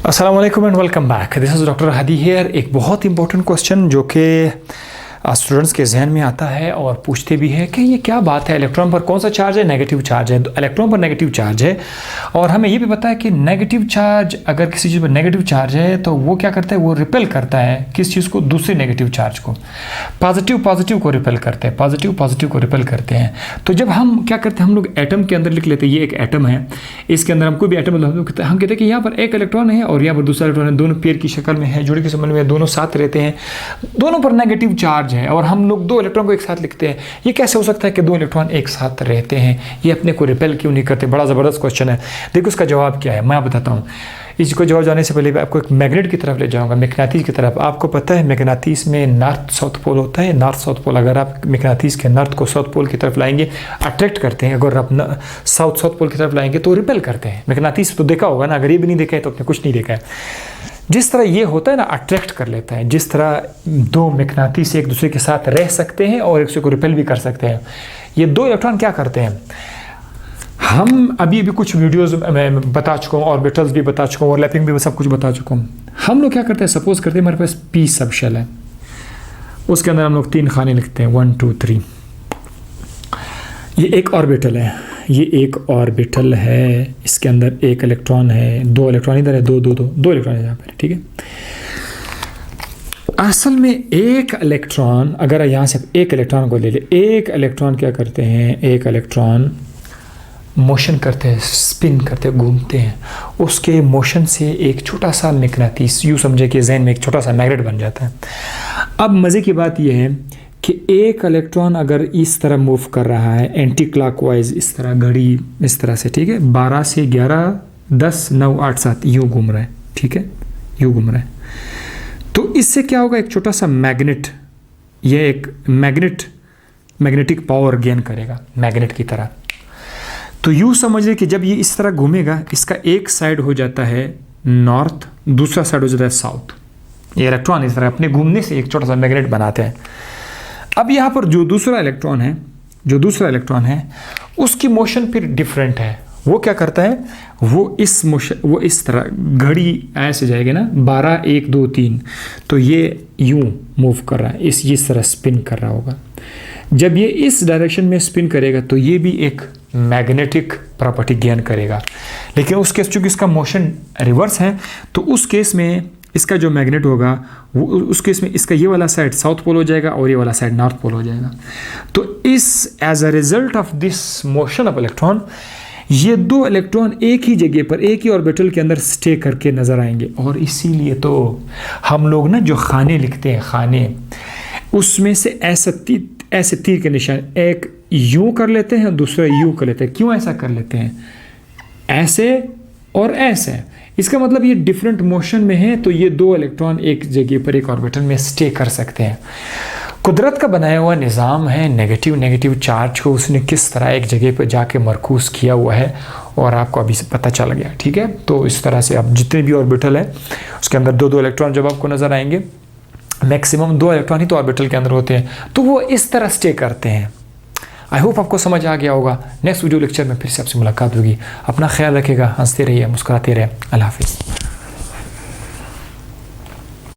अस्सलाम वालेकुम and welcome back. This is doctor Hadi here. एक बहुत इंपॉर्टेंट क्वेश्चन जो कि स्टूडेंट्स के जहन में आता है और पूछते भी हैं कि ये क्या बात है, इलेक्ट्रॉन पर कौन सा चार्ज है, नेगेटिव चार्ज है। तो इलेक्ट्रॉन पर नेगेटिव चार्ज है और हमें ये भी पता है कि नेगेटिव चार्ज, अगर किसी चीज़ पर नेगेटिव चार्ज है तो वो क्या करता है, वो रिपेल करता है किस चीज़ को, दूसरे नेगेटिव चार्ज को। पॉजिटिव को रिपेल करते हैं, पॉजिटिव को रिपेल करते हैं। तो जब हम क्या करते हैं, हम लोग एटम के अंदर लिख लेते हैं, ये एक एटम है, इसके अंदर हम कोई भी एटम हम कहते हैं कि यहाँ पर एक इलेक्ट्रॉन है और यहाँ पर दूसरा इलेक्ट्रॉन है, दोनों पेयर की शक्ल में है, जोड़े के संबंध में, दोनों साथ रहते हैं, दोनों पर नेगेटिव चार्ज है और हम लोग दो इलेक्ट्रॉन को एक साथ लिखते हैं। ये कैसे हो सकता है कि दो इलेक्ट्रॉन एक साथ रहते हैं, ये अपने को रिपेल क्यों नहीं करते? बड़ा ज़बरदस्त क्वेश्चन है। देखो इसका जवाब क्या है, मैं बताता हूँ। इसको जवाब जाने से पहले आपको एक मैग्नेट की तरफ ले जाऊंगा, मैग्नेटिस की तरफ। आपको पता है मैग्नेटिस में नॉर्थ साउथ पोल होता है। नॉर्थ साउथ पोल, अगर आप मैग्नेटिस के नॉर्थ को साउथ पोल की तरफ लाएंगे, अट्रैक्ट करते हैं। अगर आप साउथ पोल की तरफ लाएंगे तो रिपेल करते हैं। मैग्नेटिस तो देखा होगा ना, अगर ये भी नहीं देखा है तो आपने कुछ नहीं देखा है। जिस तरह ये होता है ना, अट्रैक्ट कर लेता है, जिस तरह दो मैग्नेटिस एक दूसरे के साथ रह सकते हैं और एक दूसरे को रिपेल भी कर सकते हैं। ये दो इलेक्ट्रॉन क्या करते हैं, हम अभी कुछ वीडियोस में बता चुका हूँ, ऑर्बिटल्स भी बता चुका हूँ, ओवरलैपिंग भी सब कुछ बता चुका हूँ। हम लोग क्या करते हैं, सपोज करते हैं हमारे पास पी सब शेल है, उसके अंदर हम लोग 3 खाने लिखते हैं, 1 2 3। ये एक ऑर्बिटल है, ये एक ऑर्बिटल है, इसके अंदर एक इलेक्ट्रॉन है, 2 इलेक्ट्रॉन इधर है, दो इलेक्ट्रॉन है यहाँ पर, ठीक है। असल में एक इलेक्ट्रॉन, अगर यहाँ से एक इलेक्ट्रॉन को ले ले, एक इलेक्ट्रॉन क्या करते हैं, एक इलेक्ट्रॉन मोशन करते हैं, स्पिन करते हैं, घूमते हैं। उसके मोशन से एक छोटा सा मैग्नेटिस, यूँ समझे कि जहन में एक छोटा सा मैग्नेट बन जाता है। अब मज़े की बात यह है कि एक इलेक्ट्रॉन अगर इस तरह मूव कर रहा है एंटी क्लॉकवाइज, इस तरह घड़ी इस तरह से, ठीक है, 12 से 11 10 9 8 7 यूँ घूम रहा है, ठीक है, यूँ घूम रहा है। तो इससे क्या होगा, एक छोटा सा मैग्नेट, ये एक मैग्नेटिक पावर गेन करेगा मैग्नेट की तरह। तो यूँ समझिए कि जब ये इस तरह घूमेगा, इसका एक साइड हो जाता है नॉर्थ, दूसरा साइड हो जाता है साउथ। ये इलेक्ट्रॉन इस तरह अपने घूमने से एक छोटा सा मैग्नेट बनाते हैं। अब यहाँ पर जो दूसरा इलेक्ट्रॉन है उसकी मोशन फिर डिफरेंट है। वो क्या करता है, वो इस तरह घड़ी ऐसे जाएगी ना, 12 1 2 3, तो ये यूं मूव कर रहा है, इस तरह स्पिन कर रहा होगा। जब ये इस डायरेक्शन में स्पिन करेगा तो ये भी एक मैग्नेटिक प्रॉपर्टी गेन करेगा। लेकिन उस केस चूँकि इसका मोशन रिवर्स है, तो उस केस में इसका जो मैग्नेट होगा वो उस केस में इसका ये वाला साइड साउथ पोल हो जाएगा और ये वाला साइड नॉर्थ पोल हो जाएगा। तो as a result of this motion of electron, ये 2 इलेक्ट्रॉन एक ही जगह पर, एक ही ऑर्बिटल के अंदर स्टे करके नजर आएंगे। और इसीलिए तो हम लोग ना जो खाने लिखते हैं, खाने, उसमें से ऐसे तीर के निशान, एक यूं कर लेते हैं, दूसरा यूं कर लेते हैं। क्यों ऐसा कर लेते हैं, ऐसे और ऐसे? इसका मतलब ये डिफरेंट मोशन में है, तो ये 2 इलेक्ट्रॉन एक जगह पर एक ऑर्बिटल में स्टे कर सकते हैं। कुदरत का बनाया हुआ निज़ाम है, नेगेटिव चार्ज को उसने किस तरह एक जगह पर जाके मरकूज़ किया हुआ है और आपको अभी से पता चल गया, ठीक है। तो इस तरह से आप जितने भी ऑर्बिटल है उसके अंदर 2 इलेक्ट्रॉन जब आपको नज़र आएंगे, मैक्सिमम 2 इलेक्ट्रॉन ही तो ऑर्बिटल के अंदर होते हैं, तो वो इस तरह स्टे करते हैं। आई होप आपको समझ आ गया होगा। नेक्स्ट वीडियो लेक्चर में फिर से आपसे मुलाकात होगी। अपना ख्याल रखिएगा, हंसते रहिए, मुस्कुराते रहिए। अल्लाह हाफिज़।